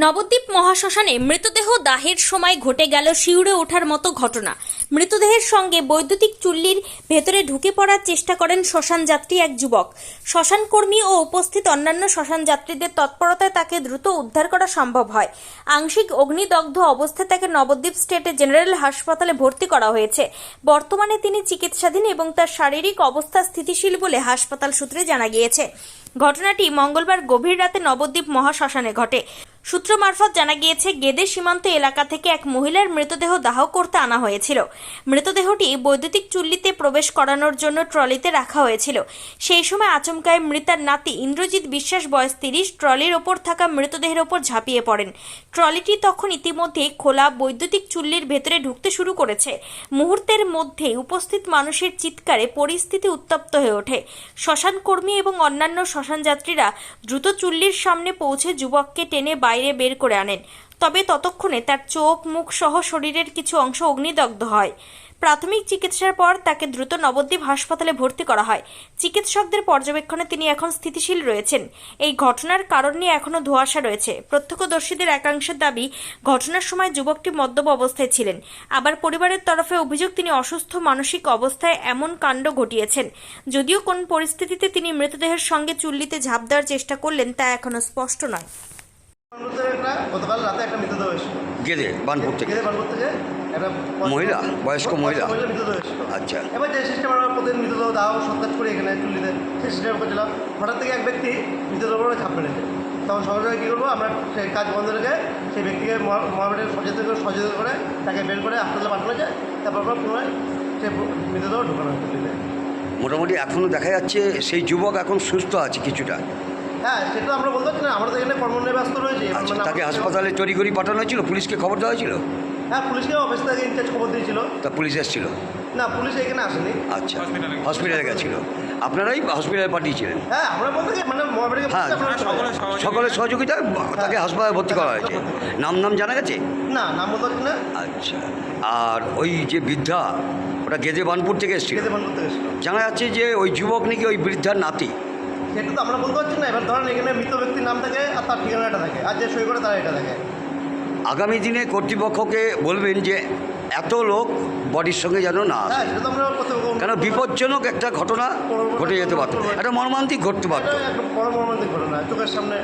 নবদ্বীপ মহাশ্মশানে মৃতদেহ দাহের সময় ঘটে গেল শিউরে ওঠার মতো ঘটনা। মৃতদেহের সঙ্গে বৈদ্যুতিক চুল্লির ভেতরে ঢুকে পড়ার চেষ্টা করেন শ্মশান যাত্রী এক যুবক। শ্মশান কর্মী ও উপস্থিত অন্যান্য শ্মশান যাত্রীদের তৎপরতায় তাকে দ্রুত উদ্ধার করা সম্ভব হয়। আংশিক অগ্নিদগ্ধ অবস্থায় তাকে নবদ্বীপ স্টেট জেনারেল হাসপাতালে ভর্তি করা হয়েছে। বর্তমানে তিনি চিকিৎসাধীন এবং তার শারীরিক অবস্থা স্থিতিশীল বলে হাসপাতাল সূত্রে জানা গিয়েছে। ঘটনাটি মঙ্গলবার গভীর রাতে নবদ্বীপ মহাশ্মশানে ঘটে। সূত্র মারফত জানা গিয়েছে, গেদে সীমান্ত এলাকা থেকে এক মহিলার মৃতদেহ দাহ করতে আনা হয়েছিল। মৃতদেহটি বৈদ্যুতিক চুল্লিতে প্রবেশ করানোর জন্য ট্রলিতে রাখা হয়েছিল। সেই সময় আচমকায় মৃতার নাতি ইন্দ্রজিৎ বিশ্বাস বয়স 30 ট্রলির ওপর থাকা মৃতদেহের ওপর ঝাঁপিয়ে পড়েন। ট্রলিটি তখন ইতিমধ্যে খোলা বৈদ্যুতিক চুল্লির ভেতরে ঢুকতে শুরু করেছে। মুহূর্তের মধ্যে উপস্থিত মানুষের চিৎকারে পরিস্থিতি উত্তপ্ত হয়ে ওঠে। শ্মশান কর্মী এবং অন্যান্য শ্মশান যাত্রীরা দ্রুত চুল্লির সামনে পৌঁছে যুবককে টেনে বাইরে বের করে আনেন। তবে ততক্ষণে তার চোখ, মুখ সহ শরীরের কিছু অংশ অগ্নিদগ্ধ হয়। প্রাথমিক চিকিৎসার পর তাকে দ্রুত নবদ্বীপ হাসপাতালে ভর্তি করা হয়। চিকিৎসকদের পর্যবেক্ষণে তিনি এখন স্থিতিশীল রয়েছেন। এই ঘটনার কারণ নিয়ে এখনো ধোঁয়াশা রয়েছে। প্রত্যক্ষদর্শীদের একাংশের দাবি, ঘটনার সময় যুবকটি মদ্যপ অবস্থায় ছিলেন। আবার পরিবারের তরফে অভিযোগ, তিনি অসুস্থ মানসিক অবস্থায় এমন কাণ্ড ঘটিয়েছেন। যদিও কোন পরিস্থিতিতে তিনি মৃতদেহের সঙ্গে চুল্লিতে ঝাঁপ দেওয়ার চেষ্টা করলেন তা এখনো স্পষ্ট নয়। গতকাল রাতে একটা মৃতদেহ এসেছিল গেদে বানপুর থেকে একটা মহিলা, বয়স্ক মহিলা। মৃতদেহ এসেছিল। আচ্ছা, এবার যে সিস্টেম আমরা প্রতিদিন মৃতদেহ দাহ সৎকার করি এখানে চুল্লিতে, সেই সিস্টেম করছিলাম। হঠাৎ থেকে এক ব্যক্তি মৃতদেহ করে ঝাঁপ মেরেছে। তখন সঙ্গে সঙ্গে কী করবো, আমরা সেই কাজ বন্ধ রেখে সেই ব্যক্তিকে মহামেডের সচেতন করে তাকে বের করে হাসপাতালে পাঠানো যায়। তারপর পুনরায় সেই মৃতদেহ ঢোকানো হয় চুল্লিতে। মোটামুটি এখনও দেখা যাচ্ছে সেই যুবক এখন সুস্থ আছে কিছুটা। হ্যাঁ, সেটা আমরা বলতে পারছি না, আমরা তো এখানে কর্ম নিয়ে ব্যস্ত রয়েছি। আচ্ছা, তাকে হাসপাতালে তড়িঘড়ি পাঠানো হয়েছিল? পুলিশকে খবর দেওয়া হয়েছিল? হ্যাঁ, পুলিশকে অফিস থেকে ইনচার্জ খবর দিয়েছিল। তা পুলিশ এসেছিল? না, পুলিশ এখানে আসেনি। আচ্ছা, হসপিটালে গেছিল, আপনারাই হসপিটালে পাঠিয়েছিলেন? হ্যাঁ, আমরা বলতে মানে হ্যাঁ, সকলের সহযোগিতায় তাকে হাসপাতালে ভর্তি করা হয়েছে। নাম জানা গেছে? না, নাম বলতে পারছি না। আচ্ছা, আর ওই যে বৃদ্ধা, ওটা গেদে বানপুর থেকে এসেছিল? জানা যাচ্ছে যে ওই যুবক নাকি ওই বৃদ্ধার নাতি। সেটা তো আমরা বলতে পারছি না। এবার ধরেন এখানে মৃত ব্যক্তির নাম থাকে আর তার ঠিকানাটা থাকে, আর যে সই করে তারা এটা থাকে। আগামী দিনে কর্তৃপক্ষকে বলবেন যে এত লোক বডির সঙ্গে যেন না আসে। হ্যাঁ, সেটা তো আমরা কেন বিপজ্জনক একটা ঘটনা ঘটে যেতে পারত, একটা মর্মান্তিক ঘটতে পারত। একটা বড় মর্মান্তিক ঘটনা চোখের সামনে,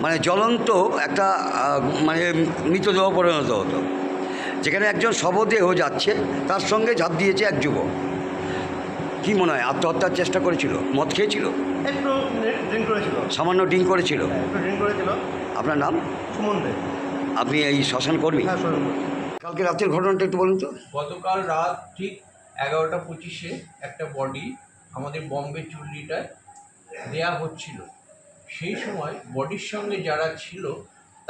মানে জ্বলন্ত একটা মানে মৃতদেহ পরিণত হতো, যেখানে একজন শবদেহ যাচ্ছে, তার সঙ্গে ঝাঁপ দিয়েছে এক যুবক। কী মনে হয়, আত্মহত্যার চেষ্টা করেছিল? মদ খেয়েছিল? একটু ড্রিঙ্ক করেছিল। সামান্য ড্রিঙ্ক করেছিল? একটু ড্রিঙ্ক করেছিল। আপনার নাম? সুমন দে। আপনি এই শ্মশান কর্মী? হ্যাঁ, সুমন। কালকে রাতের ঘটনাটা একটু বলুন তো। গতকাল রাত ঠিক 11টা 25-এ একটা বডি আমাদের বম্বে চুল্লিটায় দেয়া হচ্ছিল। সেই সময় বডির সঙ্গে যারা ছিল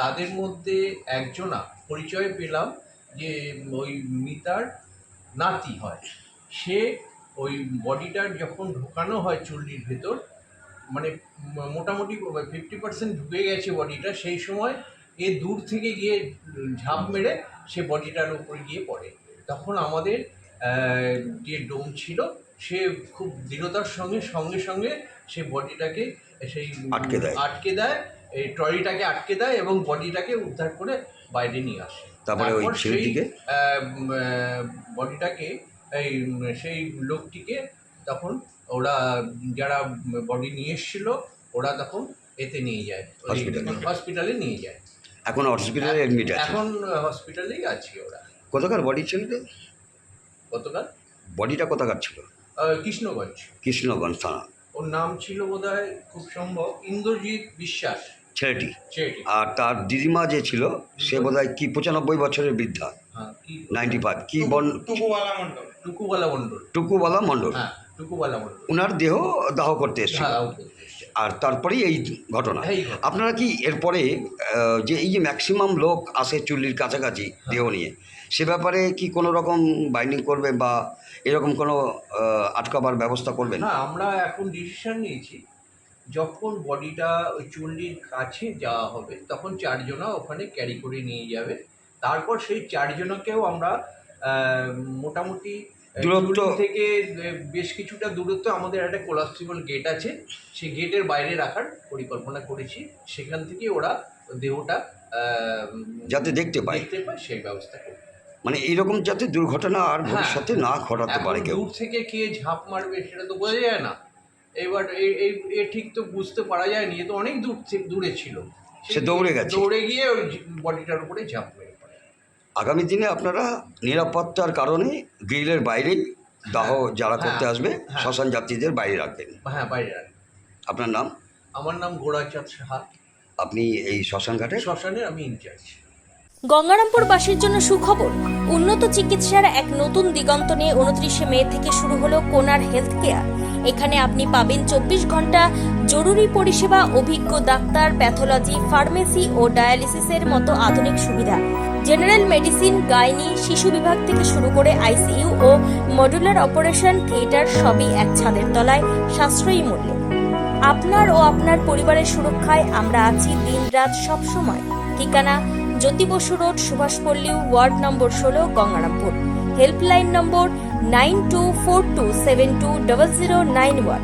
তাদের মধ্যে একজনা পরিচয় পেলাম যে ওই মিতার নাতি হয়। সে ওই বডিটার যখন ঢোকানো হয় চুল্লির ভেতর, মানে মোটামুটি 50% ঢুকে গেছে বডিটা, সেই সময় এ দূর থেকে গিয়ে ঝাঁপ মেরে সে বডিটার উপরে গিয়ে পড়ে। তখন আমাদের যে ডোম ছিল সে খুব দৃঢ়তার সঙ্গে সে বডিটাকে সেই আটকে দেয়, এই ট্রলিটাকে আটকে দেয় এবং বডিটাকে উদ্ধার করে বাইরে নিয়ে আসে। তারপরে সেই বডিটাকে সেই লোকটিকে তখন ওরা যারা বডি নিয়ে এসেছিল ওরা তখন এতে নিয়ে যায়, হসপিটালে নিয়ে যায়। এখন হসপিটালে অ্যাডমিট আছে? এখন হসপিটালেই আছে ওরা। কোথাকার বডি ছিল? গতকাল বডিটা কোথাকার ছিল? কৃষ্ণগঞ্জ থানা। ওর নাম ছিল বোধহয়, খুব সম্ভব ইন্দ্রজিৎ বিশ্বাস ছেলেটি। আর তার দিদিমা যে ছিল সে বোধহয় কি 95 বছরের বৃদ্ধা। 95। কি টুকুবালা মণ্ডল। ওনার দেহ দাহ করতে এসেছিল। আর তারপরেই এই ঘটনা। আপনারা কি এরপরে যে এই যে ম্যাক্সিমাম লোক আসে চুল্লির কাছাকাছি দেহ নিয়ে, সে ব্যাপারে কি কোনো রকম বাইন্ডিং করবে বা এরকম কোনো আটকাবার ব্যবস্থা করবেন? না, আমরা এখন ডিসিশন নিয়েছি, যখন বডিটা ওই চুল্লির কাছে যাওয়া হবে তখন 4 জনা ওখানে ক্যারি করে নিয়ে যাবে। তারপর সেই 4 জনাকেও আমরা মোটামুটি দূরত্ব থেকে বেশ কিছুটা দূরত্ব, আমাদের একটা কোলাপসিবল গেট আছে, সেই গেটের বাইরে রাখার পরিকল্পনা করেছি। সেখান থেকে ওরা দেহটা যাতে দেখতে পায় সেই ব্যবস্থা করবে। মানে এইরকম যাতে দুর্ঘটনা আর ভবিষ্যতে না ঘটাতে পারে কেউ। দূর থেকে কে ঝাঁপ মারবে সেটা তো বোঝা যায় না। এবার এ ঠিক তো বুঝতে পারা যায়নি, এ তো অনেক দূরে ছিল, সে দৌড়ে গেছে, দৌড়ে গিয়ে ওই বডিটার উপরে ঝাঁপ মেরে পড়ে। আগামী দিনে আপনারা নিরাপত্তার কারণে গ্রিলের বাইরেই দাহ যারা করতে আসবে শ্মশান যাত্রীদের বাইরে রাখবেন। হ্যাঁ, বাইরে রাখবেন। আপনার নাম? আমার নাম গোড়াচাঁদ সাহা। আপনি এই শ্মশানের আমি ইনচার্জ। গঙ্গারামপুরবাসীর জন্য সুখবর, উন্নত চিকিৎসার এক নতুন দিগন্ত নিয়ে 29শে মে থেকে শুরু হলো কোনার হেলথ কেয়ার। এখানে আপনি পাবেন 24 ঘন্টা জরুরি পরিষেবা, অভিজ্ঞ ডাক্তার, প্যাথোলজি, ফার্মেসি ও ডায়ালিসিসের মতো আধুনিক সুবিধা। জেনারেল মেডিসিন, গাইনি, শিশু বিভাগ থেকে শুরু করে আইসিইউ ও মডুলার অপারেশন থিয়েটার সবই এক ছাদের তলায় সাশ্রয়ী মূল্যে। আপনার ও আপনার পরিবারের সুরক্ষায় আমরা আছি দিনরাত সবসময়। ঠিকানা Jyoti Basu road, Subhashpalli, ward number 16, Gangarampur. Helpline number 9242720091।